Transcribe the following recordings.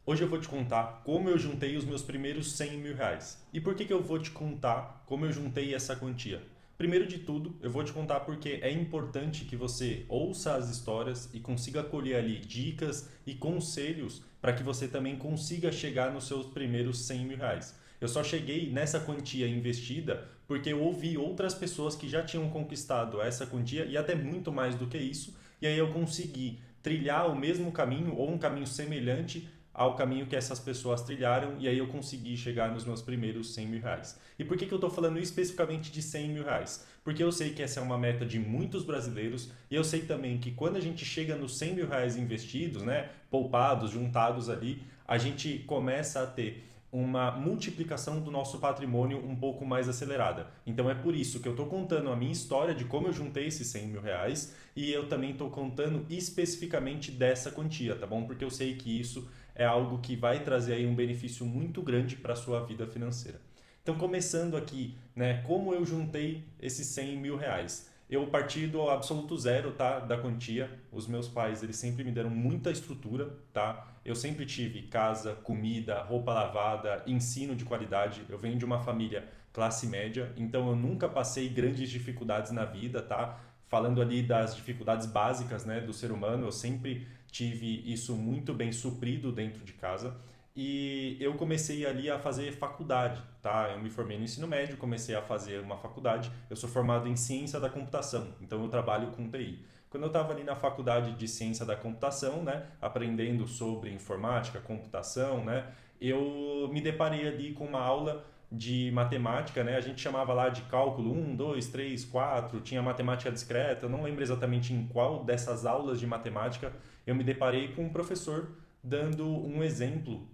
Hoje eu vou te contar como eu juntei os meus primeiros 100 mil reais. E por que eu vou te contar como eu juntei essa quantia? Primeiro de tudo, eu vou te contar porque é importante que você ouça as histórias e consiga colher ali dicas e conselhos para que você também consiga chegar nos seus primeiros 100 mil reais. Eu só cheguei nessa quantia investida porque eu ouvi outras pessoas que já tinham conquistado essa quantia e até muito mais do que isso, e aí eu consegui trilhar o mesmo caminho ou um caminho semelhante ao caminho que essas pessoas trilharam, e aí eu consegui chegar nos meus primeiros 100 mil reais. E por que eu estou falando especificamente de 100 mil reais? Porque eu sei que essa é uma meta de muitos brasileiros, e eu sei também que quando a gente chega nos 100 mil reais investidos, né, poupados, juntados ali, a gente começa a ter uma multiplicação do nosso patrimônio um pouco mais acelerada. Então é por isso que eu estou contando a minha história de como eu juntei esses 100 mil reais, e eu também estou contando especificamente dessa quantia, tá bom? Porque eu sei que isso é algo que vai trazer aí um benefício muito grande para a sua vida financeira. Então, começando aqui, né, como eu juntei esses 100 mil reais? Eu parti do absoluto zero, tá, da quantia. Os meus pais, eles sempre me deram muita estrutura, tá? Eu sempre tive casa, comida, roupa lavada, ensino de qualidade. Eu venho de uma família classe média, então eu nunca passei grandes dificuldades na vida, tá? Falando ali das dificuldades básicas, né, do ser humano, eu sempre tive isso muito bem suprido dentro de casa. E eu comecei ali a fazer faculdade, tá? Eu me formei no ensino médio, comecei a fazer uma faculdade. Eu sou formado em ciência da computação, então eu trabalho com TI. Quando eu estava ali na faculdade de ciência da computação, né, aprendendo sobre informática, computação, né, eu me deparei ali com uma aula de matemática, né? A gente chamava lá de cálculo 1, 2, 3, 4, tinha matemática discreta, eu não lembro exatamente em qual dessas aulas de matemática eu me deparei com um professor dando um exemplo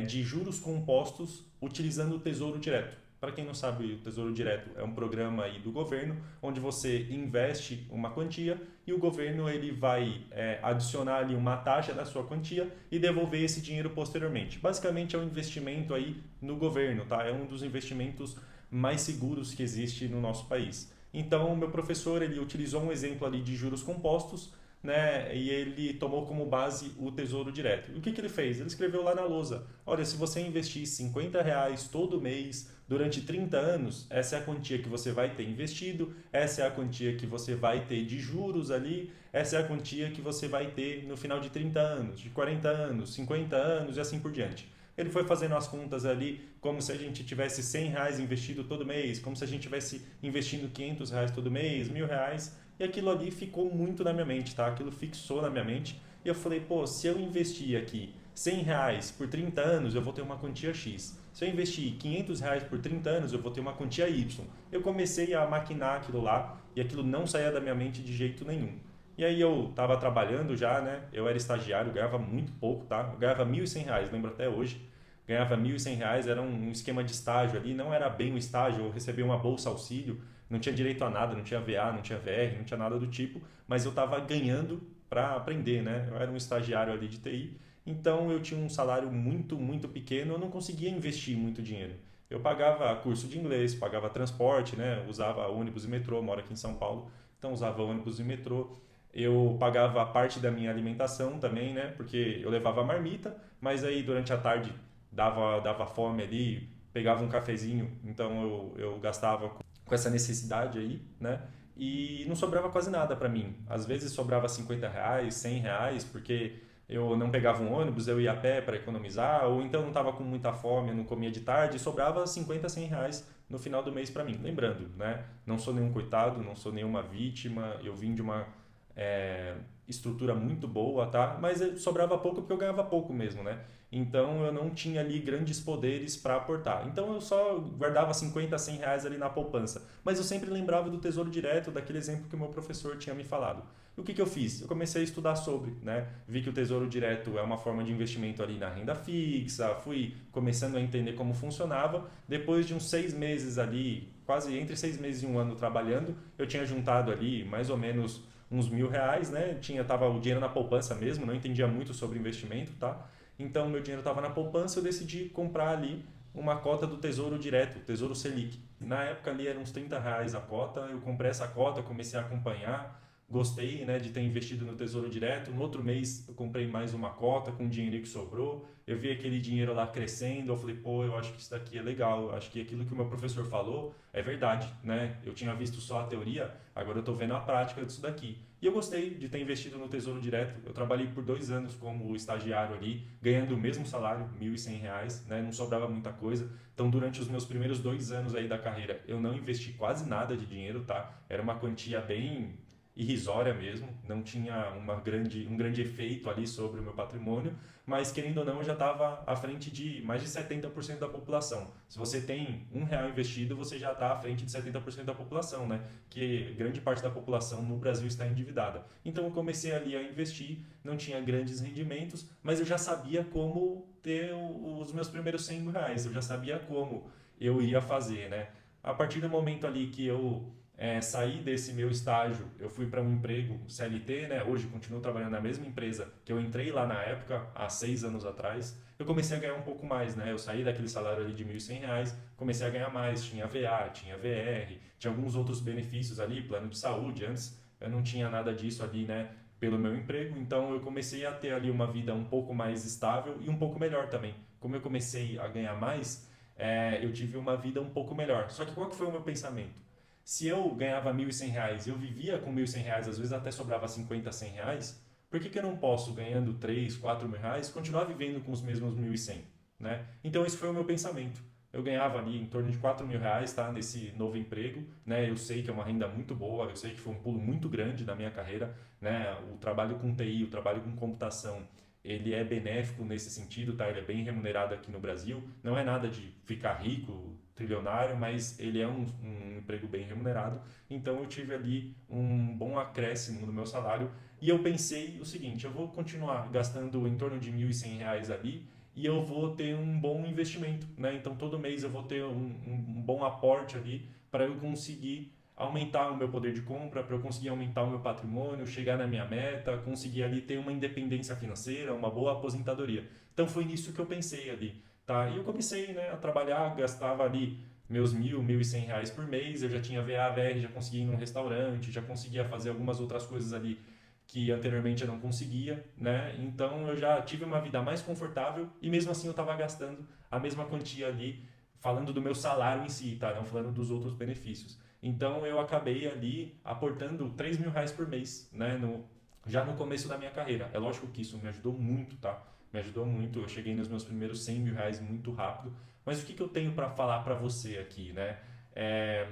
de juros compostos utilizando o Tesouro Direto. Para quem não sabe, o Tesouro Direto é um programa aí do governo onde você investe uma quantia e o governo ele vai adicionar ali uma taxa da sua quantia e devolver esse dinheiro posteriormente. Basicamente é um investimento aí no governo, tá? É um dos investimentos mais seguros que existe no nosso país. Então, o meu professor ele utilizou um exemplo ali de juros compostos, né? E ele tomou como base o Tesouro Direto. E o que ele fez? Ele escreveu lá na lousa: olha, se você investir R$ 50 todo mês durante 30 anos, essa é a quantia que você vai ter investido, essa é a quantia que você vai ter de juros ali, essa é a quantia que você vai ter no final de 30 anos, de 40 anos, 50 anos e assim por diante. Ele foi fazendo as contas ali como se a gente tivesse R$ 100 investido todo mês, como se a gente tivesse investindo R$ 500 todo mês, R$ 1.000. E aquilo ali ficou muito na minha mente, tá? Aquilo fixou na minha mente. E eu falei, pô, se eu investir aqui R$ 100 por 30 anos, eu vou ter uma quantia X. Se eu investir R$ 500 por 30 anos, eu vou ter uma quantia Y. Eu comecei a maquinar aquilo lá e aquilo não saía da minha mente de jeito nenhum. E aí eu estava trabalhando já, né? Eu era estagiário, ganhava muito pouco, tá? Eu ganhava R$ 1.100, lembro até hoje. Ganhava R$ 1.100, era um esquema de estágio ali, não era bem um estágio, eu recebia uma bolsa auxílio, não tinha direito a nada, não tinha VA, não tinha VR, não tinha nada do tipo, mas eu estava ganhando para aprender, né? Eu era um estagiário ali de TI, então eu tinha um salário muito, muito pequeno, eu não conseguia investir muito dinheiro. Eu pagava curso de inglês, pagava transporte, né? Usava ônibus e metrô, moro aqui em São Paulo, então usava ônibus e metrô. Eu pagava parte da minha alimentação também, né? Porque eu levava marmita, mas aí durante a tarde dava fome ali, pegava um cafezinho, então eu gastava com essa necessidade aí, né? E não sobrava quase nada para mim. Às vezes sobrava R$ 50, R$ 100, porque eu não pegava um ônibus, eu ia a pé para economizar, ou então não estava com muita fome, eu não comia de tarde, e sobrava R$ 50, R$ 100 no final do mês para mim. Lembrando, né? Não sou nenhum coitado, não sou nenhuma vítima, eu vim de uma estrutura muito boa, tá? Mas sobrava pouco porque eu ganhava pouco mesmo, né? Então eu não tinha ali grandes poderes para aportar. Então eu só guardava R$ 50, R$ 100 ali na poupança. Mas eu sempre lembrava do Tesouro Direto, daquele exemplo que o meu professor tinha me falado. E o que eu fiz? Eu comecei a estudar sobre, né? Vi que o Tesouro Direto é uma forma de investimento ali na renda fixa, fui começando a entender como funcionava. Depois de uns 6 meses ali, quase entre 6 meses e um ano trabalhando, eu tinha juntado ali mais ou menos uns R$ 1.000, né? Tava o dinheiro na poupança mesmo, não entendia muito sobre investimento, tá? Então meu dinheiro estava na poupança, eu decidi comprar ali uma cota do Tesouro Direto, Tesouro Selic. Na época ali eram uns R$ 30 a cota, eu comprei essa cota, comecei a acompanhar, gostei, né, de ter investido no Tesouro Direto. No outro mês eu comprei mais uma cota com o dinheiro que sobrou. Eu vi aquele dinheiro lá crescendo, eu falei, pô, eu acho que isso daqui é legal, eu acho que aquilo que o meu professor falou é verdade, né? Eu tinha visto só a teoria, agora eu estou vendo a prática disso daqui. E eu gostei de ter investido no Tesouro Direto. Eu trabalhei por 2 anos como estagiário ali, ganhando o mesmo salário, R$ 1.100, né? Não sobrava muita coisa. Então, durante os meus primeiros 2 anos aí da carreira, eu não investi quase nada de dinheiro, tá? Era uma quantia bem irrisória mesmo, não tinha um grande efeito ali sobre o meu patrimônio, mas querendo ou não, eu já estava à frente de mais de 70% da população. Se você tem R$ 1 investido, você já está à frente de 70% da população, né? Que grande parte da população no Brasil está endividada. Então eu comecei ali a investir, não tinha grandes rendimentos, mas eu já sabia como ter os meus primeiros R$ 100 mil, eu já sabia como eu ia fazer, né? A partir do momento ali que eu saí desse meu estágio, eu fui para um emprego CLT, né? Hoje continuo trabalhando na mesma empresa que eu entrei lá na época, há 6 anos atrás. Eu comecei a ganhar um pouco mais, né? Eu saí daquele salário ali de R$ 1.100, comecei a ganhar mais. Tinha VA, tinha VR, tinha alguns outros benefícios ali, plano de saúde. Antes eu não tinha nada disso ali, né? Pelo meu emprego, então eu comecei a ter ali uma vida um pouco mais estável e um pouco melhor também. Como eu comecei a ganhar mais, eu tive uma vida um pouco melhor. Só que qual que foi o meu pensamento? Se eu ganhava R$ 1.100 e eu vivia com R$ 1.100, às vezes até sobrava 50, R$ 100, por que eu não posso, ganhando 3, R$ 4 mil, continuar vivendo com os mesmos 1.100, né? Então esse foi o meu pensamento. Eu ganhava ali em torno de R$ 4.000, tá? Nesse novo emprego, né? Eu sei que é uma renda muito boa, eu sei que foi um pulo muito grande na minha carreira, né? O trabalho com TI, o trabalho com computação, ele é benéfico nesse sentido, tá? Ele é bem remunerado aqui no Brasil. Não é nada de ficar rico, trilionário, mas ele é um emprego bem remunerado. Então eu tive ali um bom acréscimo no meu salário e eu pensei o seguinte: eu vou continuar gastando em torno de R$ 1.100 ali e eu vou ter um bom investimento, né? Então todo mês eu vou ter um bom aporte ali para eu conseguir aumentar o meu poder de compra, para eu conseguir aumentar o meu patrimônio, chegar na minha meta, conseguir ali ter uma independência financeira, uma boa aposentadoria. Então foi nisso que eu pensei ali, tá? E eu comecei, né, a trabalhar, gastava ali meus R$ 1.100 por mês, eu já tinha VA, VR, já conseguia ir num restaurante, já conseguia fazer algumas outras coisas ali que anteriormente eu não conseguia, né? Então eu já tive uma vida mais confortável e mesmo assim eu estava gastando a mesma quantia ali, falando do meu salário em si, tá? Não falando dos outros benefícios. Então eu acabei ali aportando R$ 3.000 por mês, né? Já no começo da minha carreira. É lógico que isso me ajudou muito, tá? Me ajudou muito. Eu cheguei nos meus primeiros R$ 100.000 muito rápido. Mas o que eu tenho para falar para você aqui, né? É,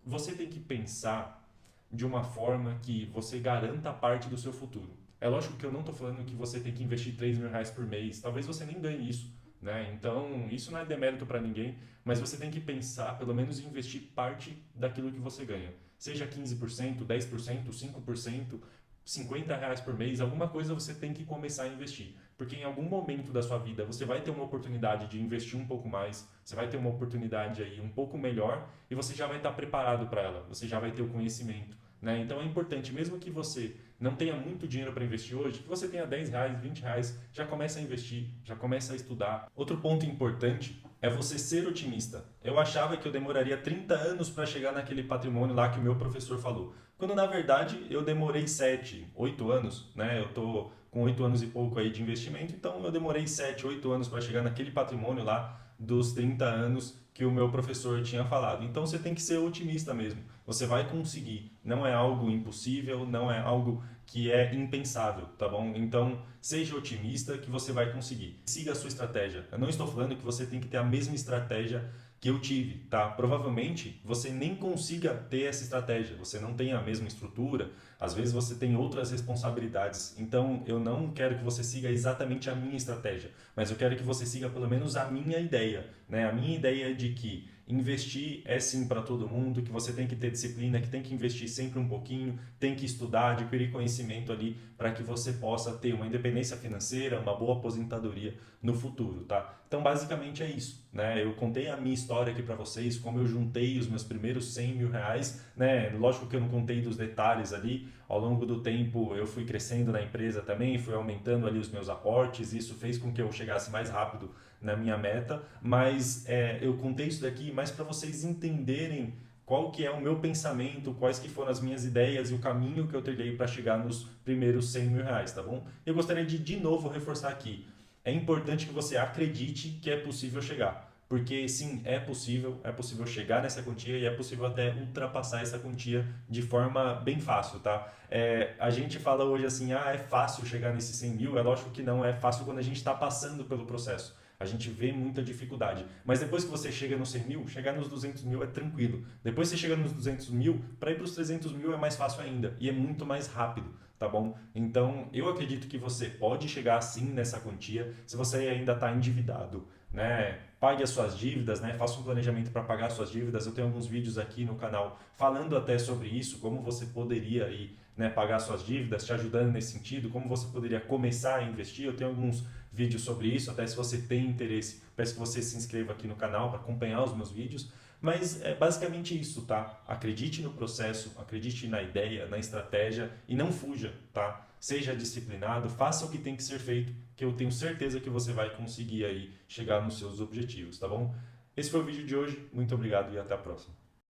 você tem que pensar de uma forma que você garanta parte do seu futuro. É lógico que eu não estou falando que você tem que investir R$ 3.000 por mês. Talvez você nem ganhe isso, né? Então, isso não é demérito para ninguém, mas você tem que pensar, pelo menos, em investir parte daquilo que você ganha. Seja 15%, 10%, 5%, R$ 50 por mês, alguma coisa você tem que começar a investir. Porque em algum momento da sua vida você vai ter uma oportunidade de investir um pouco mais, você vai ter uma oportunidade aí um pouco melhor e você já vai estar preparado para ela, você já vai ter o conhecimento, né? Então é importante, mesmo que você não tenha muito dinheiro para investir hoje, que você tenha R$ 10, R$ 20, já começa a investir, já começa a estudar. Outro ponto importante é você ser otimista. Eu achava que eu demoraria 30 anos para chegar naquele patrimônio lá que o meu professor falou. Quando na verdade eu demorei 7, 8 anos, né? Eu tô com 8 anos e pouco aí de investimento, então eu demorei 7, 8 anos para chegar naquele patrimônio lá dos 30 anos que o meu professor tinha falado. Então você tem que ser otimista mesmo. Você vai conseguir. Não é algo impossível, não é algo que é impensável, tá bom? Então seja otimista que você vai conseguir. Siga a sua estratégia. Eu não estou falando que você tem que ter a mesma estratégia que eu tive, tá? Provavelmente você nem consiga ter essa estratégia, você não tem a mesma estrutura, às vezes você tem outras responsabilidades. Então eu não quero que você siga exatamente a minha estratégia, mas eu quero que você siga pelo menos a minha ideia, né? A minha ideia de que investir é sim para todo mundo, que você tem que ter disciplina, que tem que investir sempre um pouquinho, tem que estudar, adquirir conhecimento ali para que você possa ter uma independência financeira, uma boa aposentadoria no futuro, tá? Então basicamente é isso, né? Eu contei a minha história aqui para vocês, como eu juntei os meus primeiros R$ 100.000, né? Lógico que eu não contei dos detalhes ali, ao longo do tempo eu fui crescendo na empresa também, fui aumentando ali os meus aportes, isso fez com que eu chegasse mais rápido na minha meta, mas eu contei isso daqui mais para vocês entenderem qual que é o meu pensamento, quais que foram as minhas ideias e o caminho que eu trilhei para chegar nos primeiros 100 mil reais, tá bom? Eu gostaria de novo reforçar aqui, é importante que você acredite que é possível chegar. Porque sim, é possível chegar nessa quantia e é possível até ultrapassar essa quantia de forma bem fácil, tá? A gente fala hoje assim, é fácil chegar nesses 100 mil, é lógico que não é fácil quando a gente está passando pelo processo. A gente vê muita dificuldade. Mas depois que você chega nos 100 mil, chegar nos 200 mil é tranquilo. Depois que você chega nos 200 mil, para ir para os 300 mil é mais fácil ainda e é muito mais rápido, tá bom? Então, eu acredito que você pode chegar sim nessa quantia se você ainda está endividado, né? Pague as suas dívidas, né? Faça um planejamento para pagar as suas dívidas. Eu tenho alguns vídeos aqui no canal falando até sobre isso, como você poderia aí, né, pagar suas dívidas, te ajudando nesse sentido, como você poderia começar a investir. Eu tenho alguns vídeos sobre isso, até se você tem interesse, peço que você se inscreva aqui no canal para acompanhar os meus vídeos. Mas é basicamente isso, tá? Acredite no processo, acredite na ideia, na estratégia e não fuja, tá? Seja disciplinado, faça o que tem que ser feito, que eu tenho certeza que você vai conseguir aí chegar nos seus objetivos, tá bom? Esse foi o vídeo de hoje, muito obrigado e até a próxima.